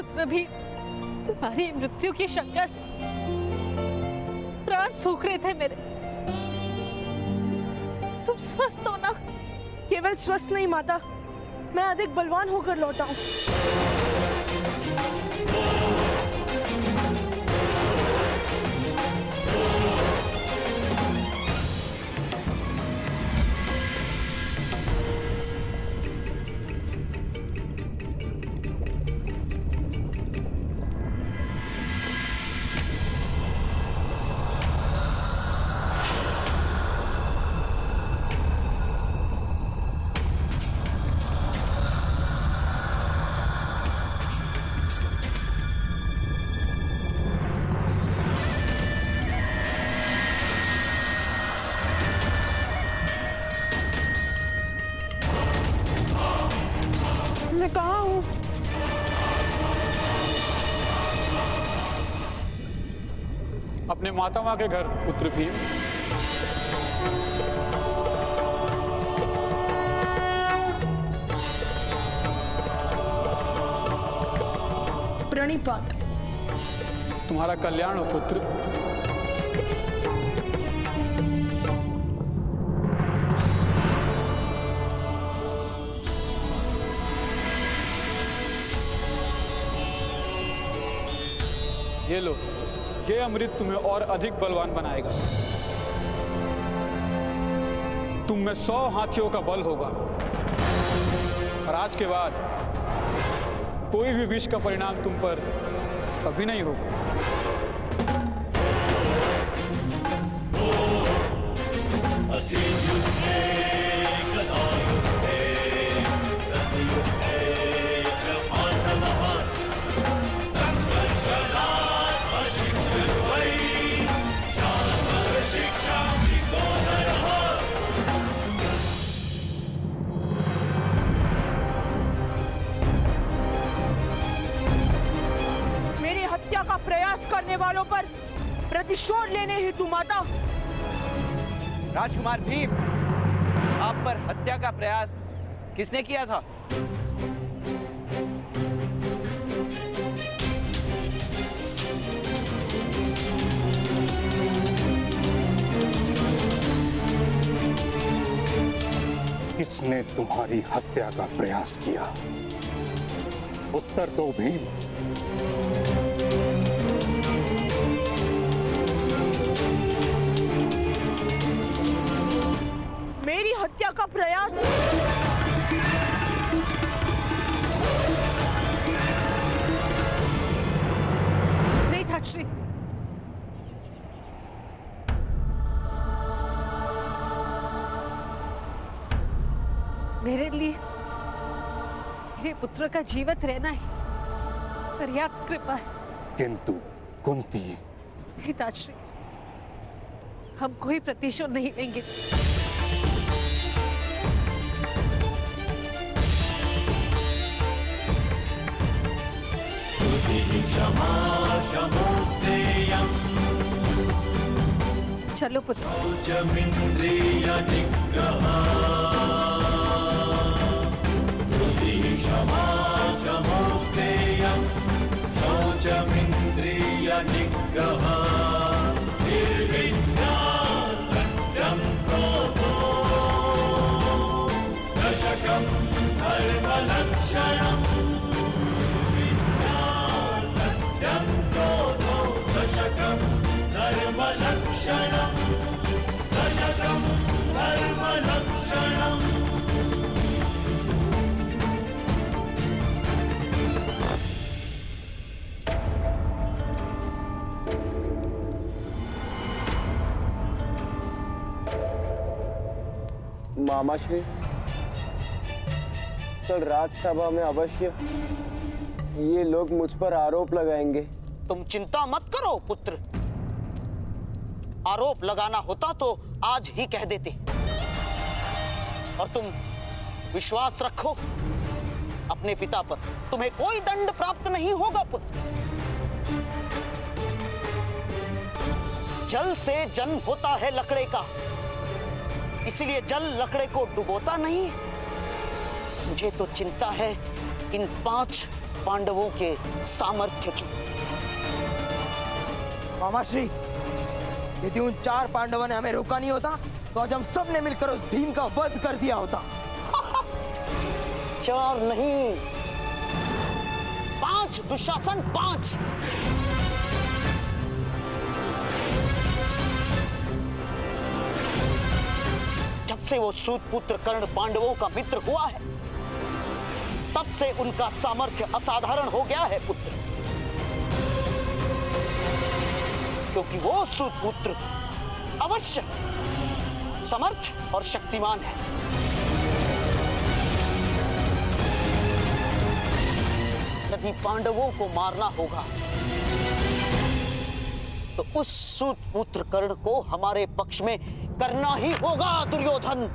पुत्र भी तुम्हारी मृत्यु की शंका से प्राण सूख रहे थे मेरे। तुम स्वस्थ हो ना? केवल स्वस्थ नहीं माता, मैं अधिक बलवान होकर लौटा हूँ। मैं कहाँ हूँ? अपने मातामह के घर पुत्र भीम। प्रणिपात। तुम्हारा कल्याण हो पुत्र। ये लो, ये अमृत तुम्हें और अधिक बलवान बनाएगा। तुम में 100 हाथियों का बल होगा और आज के बाद कोई भी विष का परिणाम तुम पर कभी नहीं होगा। का प्रयास करने वालों पर प्रतिशोध लेने हेतु माता। राजकुमार भीम, आप पर हत्या का प्रयास किसने किया था? किसने तुम्हारी हत्या का प्रयास किया? उत्तर दो भीम। मेरी हत्या का प्रयास नहीं था श्री। मेरे लिए मेरे पुत्र का जीवित रहना ही पर्याप्त कृपा है। किंतु कुंती, पिताश्री, हम कोई प्रतिशोध नहीं लेंगे। चलो पुत्र। मामाश्री, कल राजसभा में अवश्य ये लोग मुझ पर आरोप लगाएंगे। तुम चिंता मत करो पुत्र, आरोप लगाना होता तो आज ही कह देते। और तुम विश्वास रखो अपने पिता पर, तुम्हें कोई दंड प्राप्त नहीं होगा पुत्र। जल से जन्म होता है लकड़े का, इसलिए जल लकड़े को डुबोता नहीं। मुझे तो चिंता है इन 5 पांडवों के सामर्थ्य की। मामाश्री, यदि उन 4 पांडवों ने हमें रोका नहीं होता तो आज हम सब ने मिलकर उस भीम का वध कर दिया होता। 4 नहीं, 5 दुशासन, 5। जब से वो सूत पुत्र कर्ण पांडवों का मित्र हुआ है, तब से उनका सामर्थ्य असाधारण हो गया है पुत्र। क्योंकि वो सूत पुत्र अवश्य समर्थ और शक्तिमान है। यदि पांडवों को मारना होगा तो उस सूत पुत्र कर्ण को हमारे पक्ष में करना ही होगा दुर्योधन।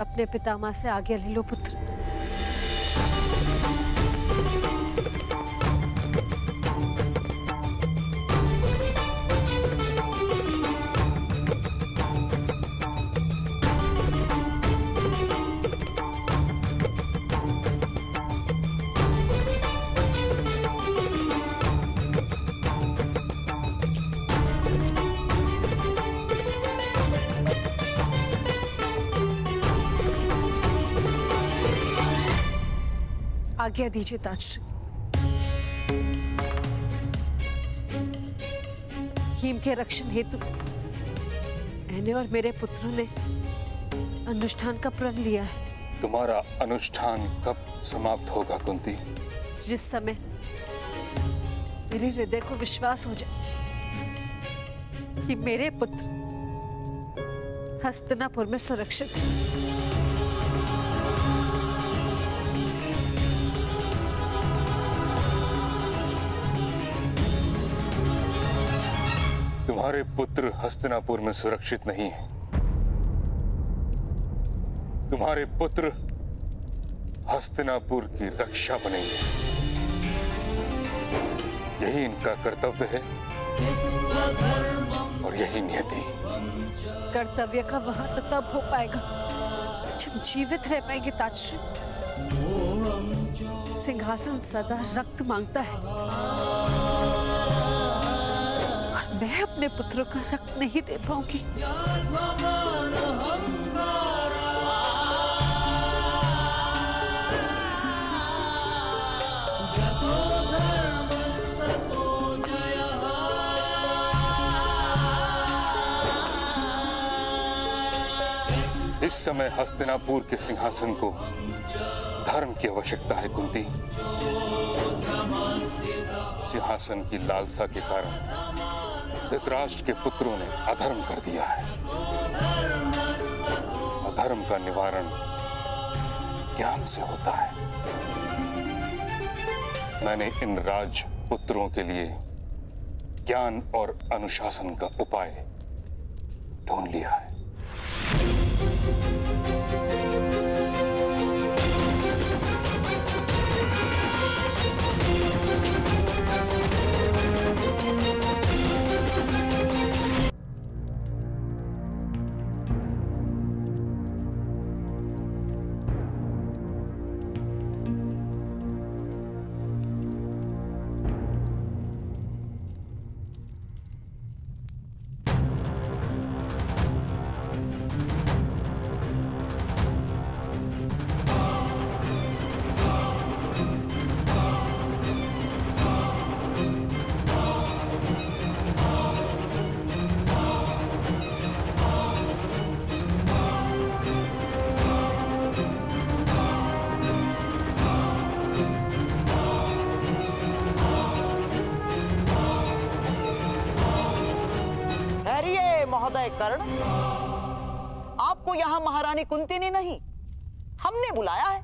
अपने पितामह से आज्ञा ले लो पुत्र। आज्ञा दीजिए ताजश्री। भीम के रक्षण हेतु मैंने और मेरे पुत्रों ने अनुष्ठान का प्रण लिया है। तुम्हारा अनुष्ठान कब समाप्त होगा कुंती? जिस समय मेरे हृदय को विश्वास हो जाए कि मेरे पुत्र हस्तिनापुर में सुरक्षित हैं। तुम्हारे पुत्र हस्तिनापुर में सुरक्षित नहीं है। तुम्हारे पुत्र हस्तिनापुर की रक्षा बनेंगे। यही इनका कर्तव्य है और यही नियति। कर्तव्य का वहां तो तब हो पाएगा जब जीवित रह पाएंगे ताजश्री। सिंहासन सदा रक्त मांगता है और मैं अपने पुत्रों का रक्त नहीं दे पाऊंगी। इस समय हस्तिनापुर के सिंहासन को धर्म की आवश्यकता है कुंती। सिंहासन की लालसा के कारण धृतराष्ट्र के पुत्रों ने अधर्म कर दिया है। अधर्म का निवारण ज्ञान से होता है। मैंने इन राजपुत्रों के लिए ज्ञान और अनुशासन का उपाय ढूंढ लिया है। महोदय कर्ण, आपको यहां महारानी कुंती ने नहीं, हमने बुलाया है।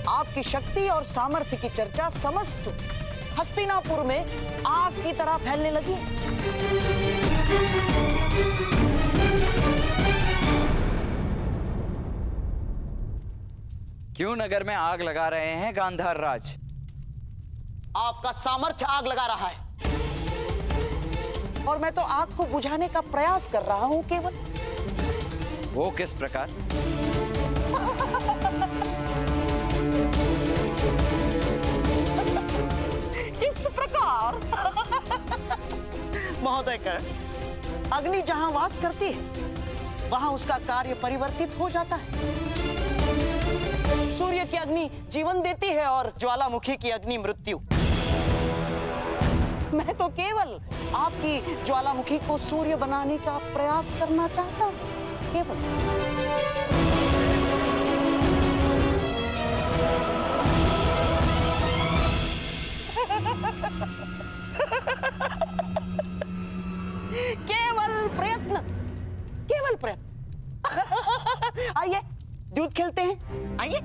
आपकी शक्ति और सामर्थ्य की चर्चा समस्त हस्तिनापुर में आग की तरह फैलने लगी। क्यों नगर में आग लगा रहे हैं गांधार राज? आपका सामर्थ्य आग लगा रहा है और मैं तो आग को बुझाने का प्रयास कर रहा हूं केवल। वो किस प्रकार? इस प्रकार महोदय कर्ण, अग्नि जहां वास करती है वहां उसका कार्य परिवर्तित हो जाता है। सूर्य की अग्नि जीवन देती है और ज्वालामुखी की अग्नि मृत्यु। मैं तो केवल आपकी ज्वालामुखी को सूर्य बनाने का प्रयास करना चाहता हूं, केवल। केवल प्रयत्न, केवल प्रयत्न। आइए दूध खेलते हैं, आइए।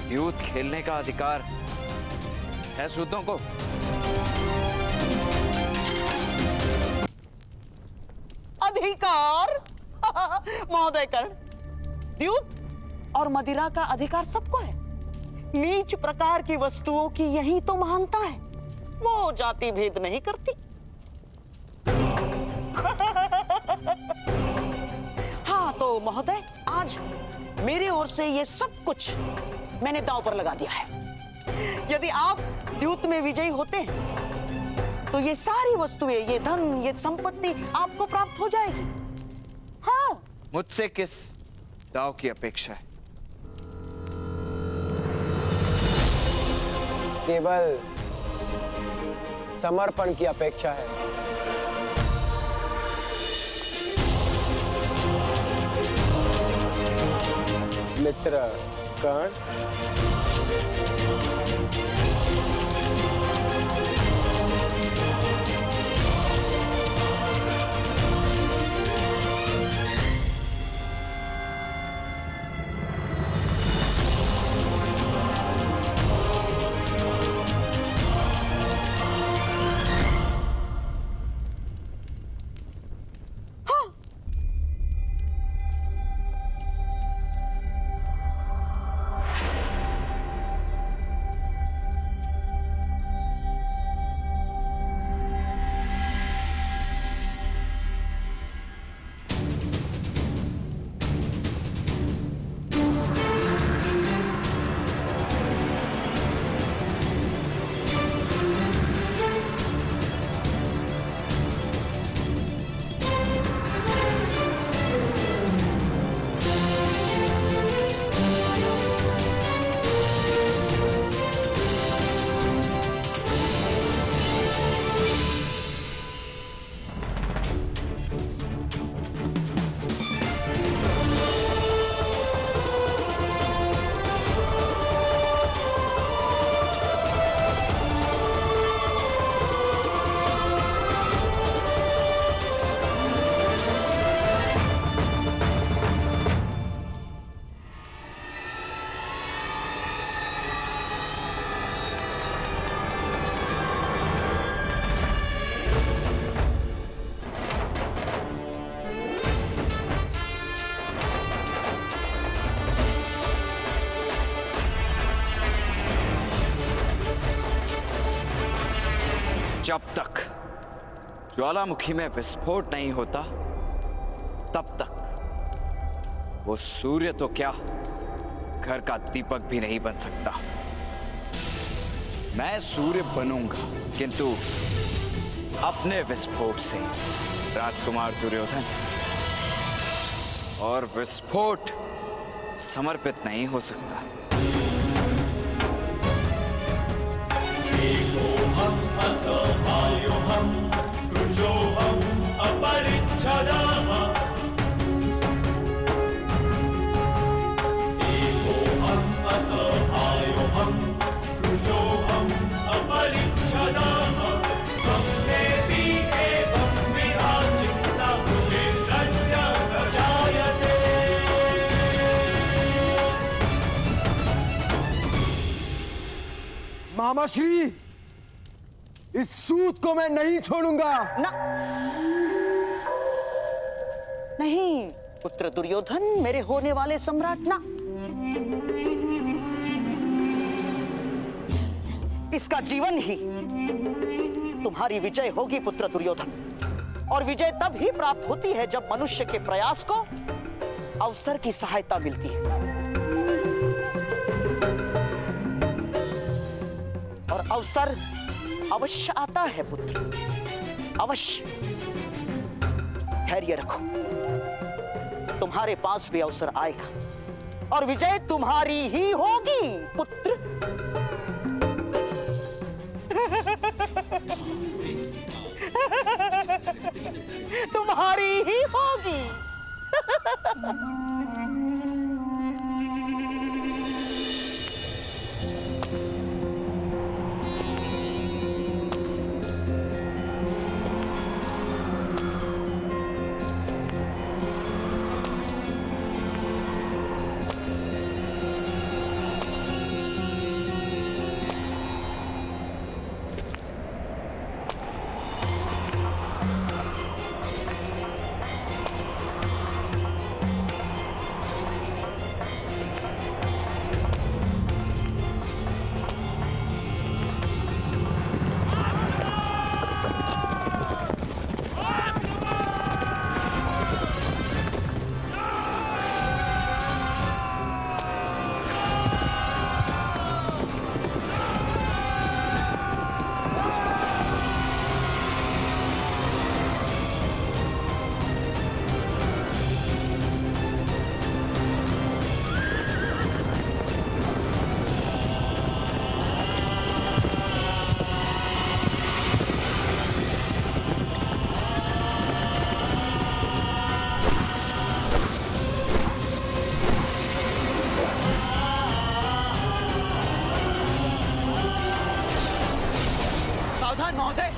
युद्ध खेलने का अधिकार है सूतों को? अधिकार? महोदय कर्ण, द्यूत और मदिरा का अधिकार सबको है। नीच प्रकार की वस्तुओं की यही तो महानता है, वो जाति भेद नहीं करती। हाँ तो महोदय, आज मेरी ओर से ये सब कुछ मैंने दांव पर लगा दिया है। यदि आप द्यूत में विजयी होते हैं तो ये सारी वस्तुएं, ये धन, ये संपत्ति आपको प्राप्त हो जाएगी। हाँ। मुझसे किस दाव की अपेक्षा है? केवल समर्पण की अपेक्षा है। मित्र कर्ण, जब तक ज्वालामुखी में विस्फोट नहीं होता तब तक वो सूर्य तो क्या, घर का दीपक भी नहीं बन सकता। मैं सूर्य बनूंगा, किंतु अपने विस्फोट से, राजकुमार दुर्योधन। और विस्फोट समर्पित नहीं हो सकता। मामाश्री, इस सूत को मैं नहीं छोड़ूंगा। ना, नहीं पुत्र दुर्योधन, मेरे होने वाले सम्राट, ना। इसका जीवन ही तुम्हारी विजय होगी पुत्र दुर्योधन। और विजय तब ही प्राप्त होती है जब मनुष्य के प्रयास को अवसर की सहायता मिलती है। और अवसर अवश्य आता है पुत्र, अवश्य। धैर्य रखो, तुम्हारे पास भी अवसर आएगा और विजय तुम्हारी ही होगी पुत्र। तुम्हारी ही होगी। महोदय,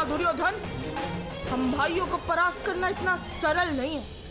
दुर्योधन, हम भाइयों को परास्त करना इतना सरल नहीं है।